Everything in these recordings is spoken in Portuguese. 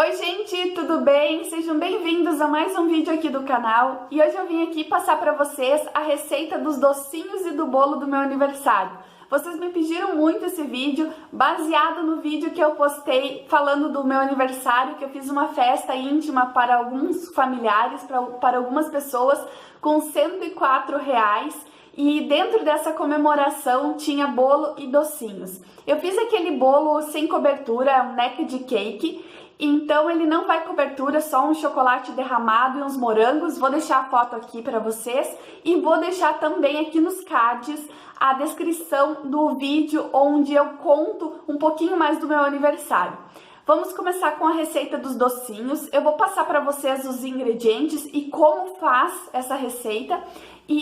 Oi gente, tudo bem? Sejam bem-vindos a mais um vídeo aqui do canal e hoje eu vim aqui passar para vocês a receita dos docinhos e do bolo do meu aniversário. Vocês me pediram muito esse vídeo, baseado no vídeo que eu postei falando do meu aniversário, que eu fiz uma festa íntima para alguns familiares, para algumas pessoas, com R$ 104. E dentro dessa comemoração tinha bolo e docinhos. Eu fiz aquele bolo sem cobertura, um naked cake, então ele não vai cobertura, só um chocolate derramado e uns morangos. Vou deixar a foto aqui para vocês e vou deixar também aqui nos cards a descrição do vídeo onde eu conto um pouquinho mais do meu aniversário. Vamos começar com a receita dos docinhos. Eu vou passar para vocês os ingredientes e como faz essa receita,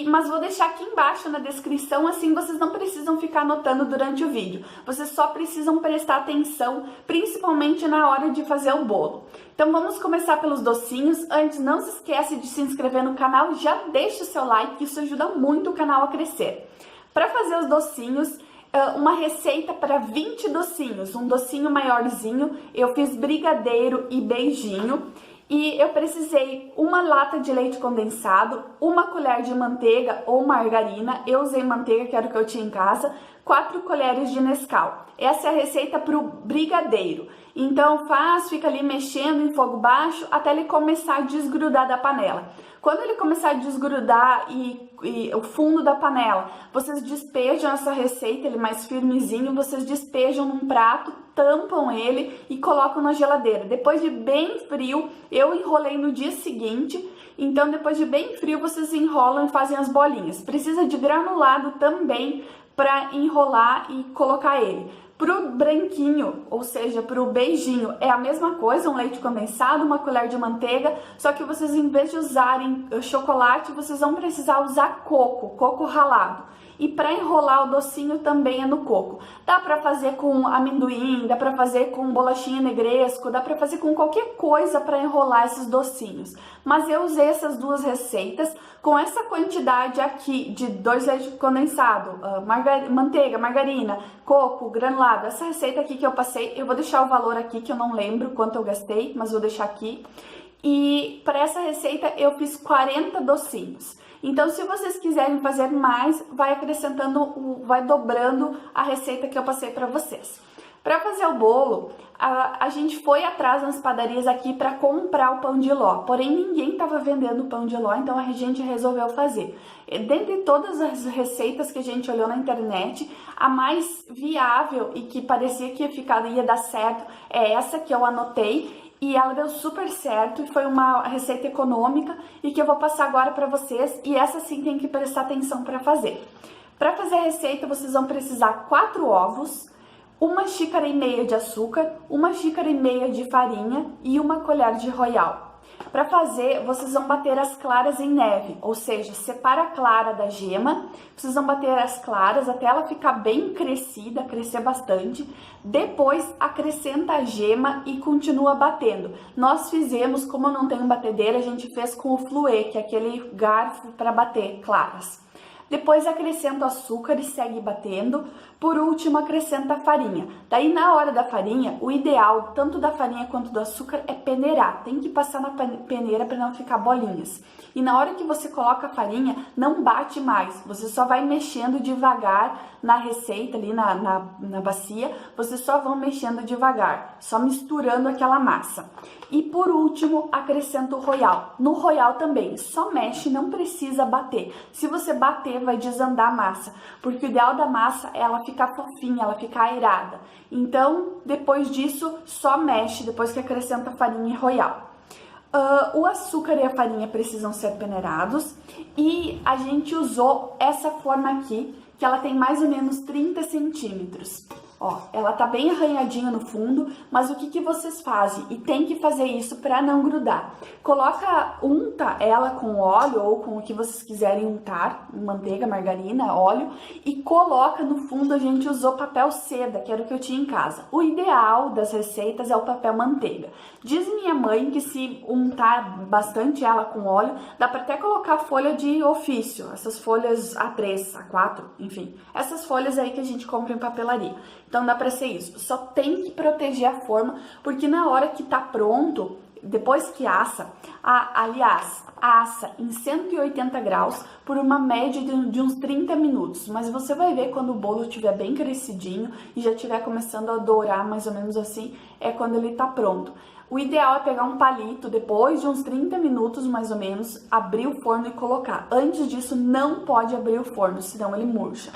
mas vou deixar aqui embaixo na descrição, assim vocês não precisam ficar anotando durante o vídeo. Vocês só precisam prestar atenção, principalmente na hora de fazer o bolo. Então vamos começar pelos docinhos. Antes, não se esquece de se inscrever no canal, já deixa o seu like, isso ajuda muito o canal a crescer. Para fazer os docinhos, uma receita para 20 docinhos, um docinho maiorzinho, eu fiz brigadeiro e beijinho. E eu precisei uma lata de leite condensado, uma colher de manteiga ou margarina, eu usei manteiga, que era o que eu tinha em casa, 4 colheres de Nescau. Essa é a receita para o brigadeiro. Então fica ali mexendo em fogo baixo até ele começar a desgrudar da panela. Quando ele começar a desgrudar e o fundo da panela, vocês despejam essa receita, ele mais firmezinho, vocês despejam num prato, tampam ele e colocam na geladeira. Depois de bem frio, eu enrolei no dia seguinte, então depois de bem frio vocês enrolam e fazem as bolinhas. Precisa de granulado também para enrolar e colocar ele. Pro branquinho, ou seja, pro beijinho, é a mesma coisa, um leite condensado, uma colher de manteiga, só que vocês, em vez de usarem chocolate, vocês vão precisar usar coco ralado. E para enrolar o docinho também é no coco. Dá para fazer com amendoim, dá para fazer com bolachinha negresco, dá para fazer com qualquer coisa para enrolar esses docinhos. Mas eu usei essas duas receitas com essa quantidade aqui de 2 leites condensados, manteiga, margarina, coco, granulado. Essa receita aqui que eu passei, eu vou deixar o valor aqui que eu não lembro quanto eu gastei, mas vou deixar aqui. E para essa receita eu fiz 40 docinhos. Então, se vocês quiserem fazer mais, vai acrescentando, vai dobrando a receita que eu passei para vocês. Para fazer o bolo, a gente foi atrás nas padarias aqui para comprar o pão de ló, porém ninguém estava vendendo pão de ló, então a gente resolveu fazer. Dentre todas as receitas que a gente olhou na internet, a mais viável e que parecia que ia dar certo é essa que eu anotei. E ela deu super certo e foi uma receita econômica e que eu vou passar agora para vocês. E essa sim tem que prestar atenção para fazer. Para fazer a receita, vocês vão precisar 4 ovos, 1,5 xícaras de açúcar, 1,5 xícaras de farinha e 1 colher de Royal. Para fazer, vocês vão bater as claras em neve, ou seja, separa a clara da gema, vocês vão bater as claras até ela ficar bem crescida, crescer bastante, depois acrescenta a gema e continua batendo. Nós fizemos, como eu não tenho batedeira, a gente fez com o fluê, que é aquele garfo para bater claras. Depois acrescenta o açúcar e segue batendo. Por último, acrescenta a farinha. Daí, na hora da farinha, o ideal, tanto da farinha quanto do açúcar, é peneirar. Tem que passar na peneira para não ficar bolinhas. E na hora que você coloca a farinha, não bate mais. Você só vai mexendo devagar na receita, ali na bacia. Vocês só vão mexendo devagar, só misturando aquela massa. E por último, acrescenta o Royal. No Royal também, só mexe, não precisa bater. Se você bater, vai desandar a massa, porque o ideal da massa é ela ficar fofinha, ela ficar aerada. Então, depois disso, só mexe, depois que acrescenta farinha e Royal. O açúcar e a farinha precisam ser peneirados e a gente usou essa forma aqui, que ela tem mais ou menos 30 centímetros. Ó, ela tá bem arranhadinha no fundo, mas o que vocês fazem? E tem que fazer isso para não grudar. Unta ela com óleo ou com o que vocês quiserem untar, manteiga, margarina, óleo, e coloca no fundo. A gente usou papel seda, que era o que eu tinha em casa. O ideal das receitas é o papel manteiga. Diz minha mãe que se untar bastante ela com óleo, dá para até colocar folha de ofício, essas folhas A3, A4, enfim, essas folhas aí que a gente compra em papelaria. Então dá pra ser isso. Só tem que proteger a forma, porque na hora que tá pronto, depois que assa, assa em 180 graus por uma média de uns 30 minutos. Mas você vai ver quando o bolo estiver bem crescidinho e já estiver começando a dourar, mais ou menos assim, é quando ele tá pronto. O ideal é pegar um palito, depois de uns 30 minutos mais ou menos, abrir o forno e colocar. Antes disso, não pode abrir o forno, senão ele murcha.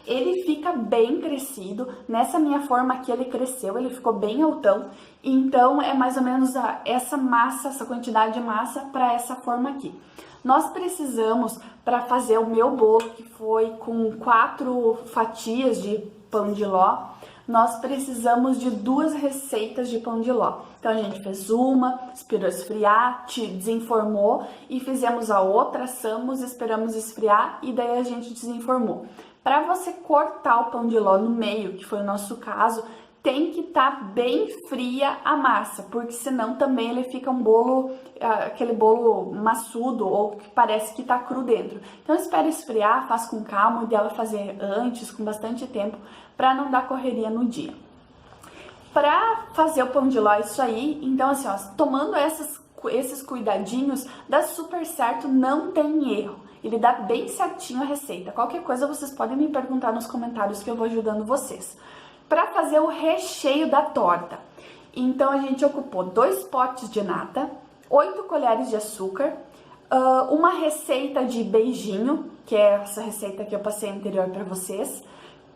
Ele fica bem crescido, nessa minha forma aqui ele cresceu, ele ficou bem altão, então é mais ou menos essa massa, essa quantidade de massa para essa forma aqui. Nós precisamos, para fazer o meu bolo, que foi com 4 fatias de pão de ló, nós precisamos de 2 receitas de pão de ló. Então a gente fez uma, esperou esfriar, desenformou e fizemos a outra, assamos, esperamos esfriar e daí a gente desenformou. Para você cortar o pão de ló no meio, que foi o nosso caso, tem que estar bem fria a massa, porque senão também ele fica um bolo, aquele bolo maçudo ou que parece que tá cru dentro. Então espera esfriar, faz com calma, o ideal é fazer antes, com bastante tempo, para não dar correria no dia. Para fazer o pão de ló, isso aí, então assim, ó, tomando esses cuidadinhos, dá super certo, não tem erro. Ele dá bem certinho a receita. Qualquer coisa vocês podem me perguntar nos comentários que eu vou ajudando vocês. Para fazer o recheio da torta, então a gente ocupou 2 potes de nata, 8 colheres de açúcar, uma receita de beijinho, que é essa receita que eu passei anterior para vocês,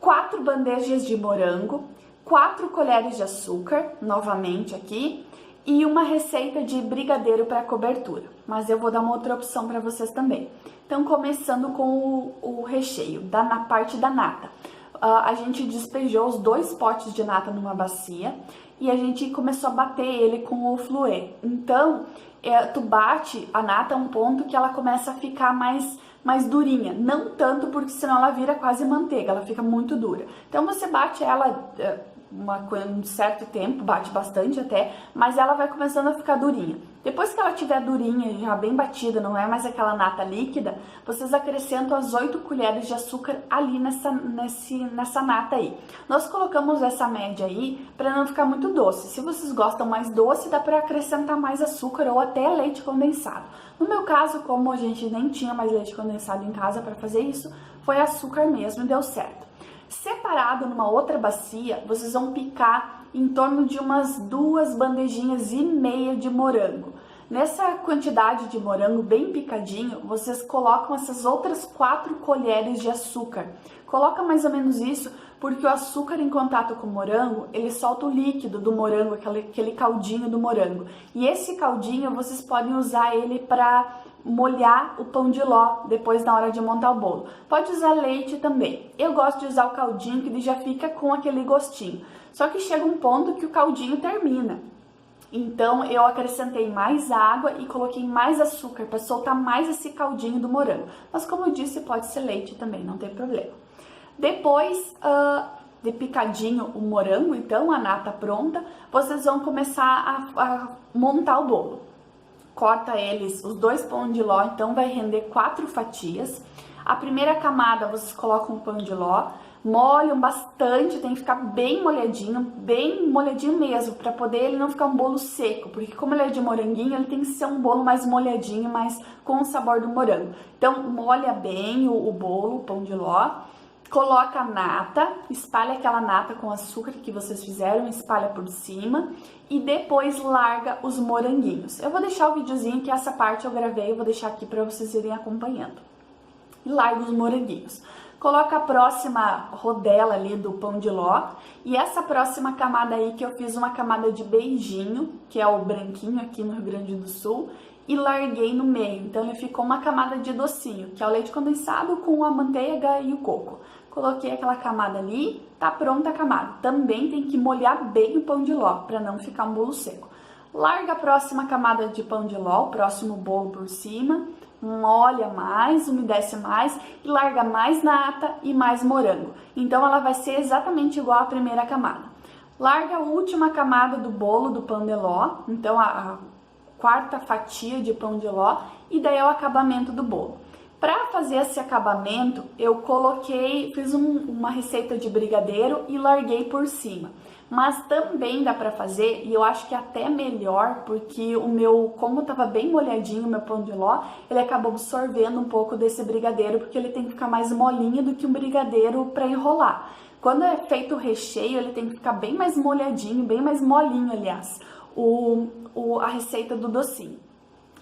4 bandejas de morango, 4 colheres de açúcar, novamente aqui, e uma receita de brigadeiro para cobertura, mas eu vou dar uma outra opção para vocês também. Então, começando com o recheio, na parte da nata. A gente despejou os 2 potes de nata numa bacia e a gente começou a bater ele com o fluê. Então, tu bate a nata a um ponto que ela começa a ficar mais durinha. Não tanto, porque senão ela vira quase manteiga, ela fica muito dura. Então, você bate ela um certo tempo, bate bastante até, mas ela vai começando a ficar durinha. Depois que ela estiver durinha, já bem batida, não é mais aquela nata líquida, vocês acrescentam as 8 colheres de açúcar ali nessa nata aí. Nós colocamos essa média aí para não ficar muito doce. Se vocês gostam mais doce, dá para acrescentar mais açúcar ou até leite condensado. No meu caso, como a gente nem tinha mais leite condensado em casa para fazer isso, foi açúcar mesmo e deu certo. Separado numa outra bacia, vocês vão picar em torno de umas 2 bandejinhas e meia de morango. Nessa quantidade de morango bem picadinho, vocês colocam essas outras 4 colheres de açúcar. Coloca mais ou menos isso, porque o açúcar em contato com o morango, ele solta o líquido do morango, aquele caldinho do morango. E esse caldinho, vocês podem usar ele para molhar o pão de ló depois na hora de montar o bolo. Pode usar leite também. Eu gosto de usar o caldinho, que ele já fica com aquele gostinho. Só que chega um ponto que o caldinho termina. Então eu acrescentei mais água e coloquei mais açúcar para soltar mais esse caldinho do morango. Mas como eu disse, pode ser leite também, não tem problema. Depois de picadinho o morango, então a nata pronta, vocês vão começar a montar o bolo. Corta os 2 pão de ló, então vai render 4 fatias. A primeira camada vocês colocam o pão de ló, molham bastante, tem que ficar bem molhadinho mesmo, para poder ele não ficar um bolo seco, porque como ele é de moranguinho, ele tem que ser um bolo mais molhadinho, mais com o sabor do morango. Então molha bem o bolo, o pão de ló, coloca a nata, espalha aquela nata com açúcar que vocês fizeram, espalha por cima e depois larga os moranguinhos. Eu vou deixar o videozinho que essa parte eu gravei, eu vou deixar aqui para vocês irem acompanhando. E larga os moranguinhos. Coloca a próxima rodela ali do pão de ló e essa próxima camada aí que eu fiz uma camada de beijinho, que é o branquinho aqui no Rio Grande do Sul, e larguei no meio. Então ele ficou uma camada de docinho, que é o leite condensado com a manteiga e o coco. Coloquei aquela camada ali, tá pronta a camada. Também tem que molhar bem o pão de ló, para não ficar um bolo seco. Larga a próxima camada de pão de ló, o próximo bolo por cima, molha mais, umedece mais e larga mais nata e mais morango. Então ela vai ser exatamente igual à primeira camada. Larga a última camada do bolo do pão de ló, então a 4ª fatia de pão de ló, e daí é o acabamento do bolo. Para fazer esse acabamento, eu fiz uma receita de brigadeiro e larguei por cima. Mas também dá para fazer, e eu acho que até melhor, porque como tava bem molhadinho o meu pão de ló, ele acabou absorvendo um pouco desse brigadeiro, porque ele tem que ficar mais molinho do que um brigadeiro para enrolar. Quando é feito o recheio, ele tem que ficar bem mais molhadinho, bem mais molinho, aliás, a receita do docinho.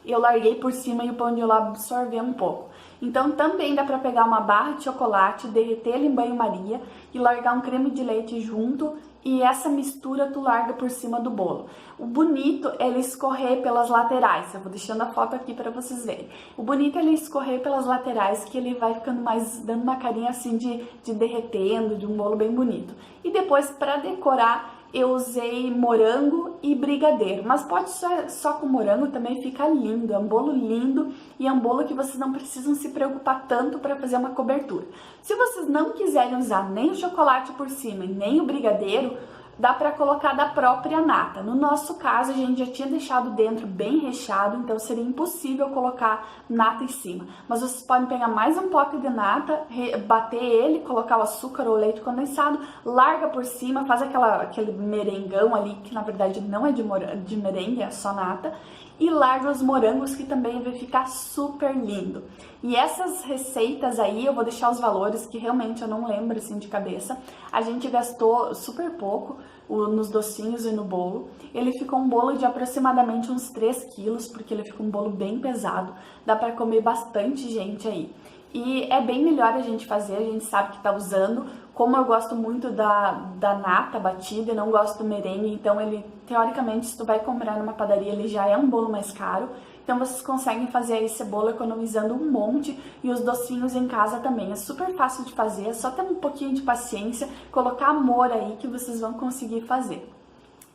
Eu larguei por cima e o pão de ló absorveu um pouco. Então também dá para pegar uma barra de chocolate, derreter ele em banho-maria e largar um creme de leite junto, e essa mistura tu larga por cima do bolo. O bonito é ele escorrer pelas laterais. Eu vou deixando a foto aqui para vocês verem. O bonito é ele escorrer pelas laterais, que ele vai ficando dando uma carinha assim de derretendo, de um bolo bem bonito. E depois, para decorar, eu usei morango e brigadeiro, mas pode ser só com morango, também fica lindo, é um bolo lindo e é um bolo que vocês não precisam se preocupar tanto para fazer uma cobertura. Se vocês não quiserem usar nem o chocolate por cima e nem o brigadeiro, dá para colocar da própria nata. No nosso caso, a gente já tinha deixado dentro bem recheado, então seria impossível colocar nata em cima. Mas vocês podem pegar mais um pote de nata, bater ele, colocar o açúcar ou leite condensado, larga por cima, faz aquele merengão ali, que na verdade não é de merengue, é só nata, e larga os morangos, que também vai ficar super lindo. E essas receitas aí, eu vou deixar os valores, que realmente eu não lembro assim de cabeça. A gente gastou super pouco nos docinhos e no bolo. Ele ficou um bolo de aproximadamente uns 3 quilos, porque ele ficou um bolo bem pesado. Dá pra comer bastante gente aí. E é bem melhor a gente fazer, a gente sabe que tá usando. Como eu gosto muito da nata batida e não gosto do merengue, então ele, teoricamente, se tu vai comprar numa padaria, ele já é um bolo mais caro. Então vocês conseguem fazer esse bolo economizando um monte, e os docinhos em casa também. É super fácil de fazer, é só ter um pouquinho de paciência, colocar amor aí que vocês vão conseguir fazer.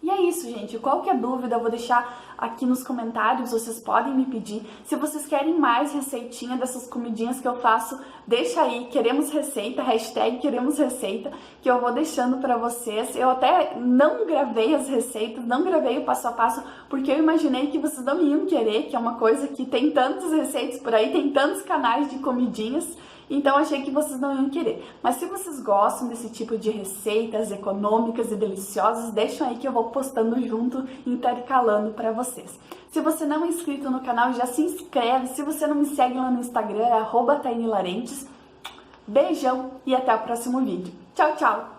E é isso, gente. Qualquer dúvida eu vou deixar aqui nos comentários, vocês podem me pedir. Se vocês querem mais receitinha dessas comidinhas que eu faço, deixa aí, queremos receita, hashtag queremos receita, que eu vou deixando pra vocês. Eu até não gravei as receitas, não gravei o passo a passo, porque eu imaginei que vocês não iam querer, que é uma coisa que tem tantas receitas por aí, tem tantos canais de comidinhas, então achei que vocês não iam querer. Mas se vocês gostam desse tipo de receitas econômicas e deliciosas, deixam aí que eu vou postando junto, intercalando para vocês. Se você não é inscrito no canal, já se inscreve. Se você não me segue lá no Instagram, é @tainilarentes. Beijão e até o próximo vídeo. Tchau, tchau!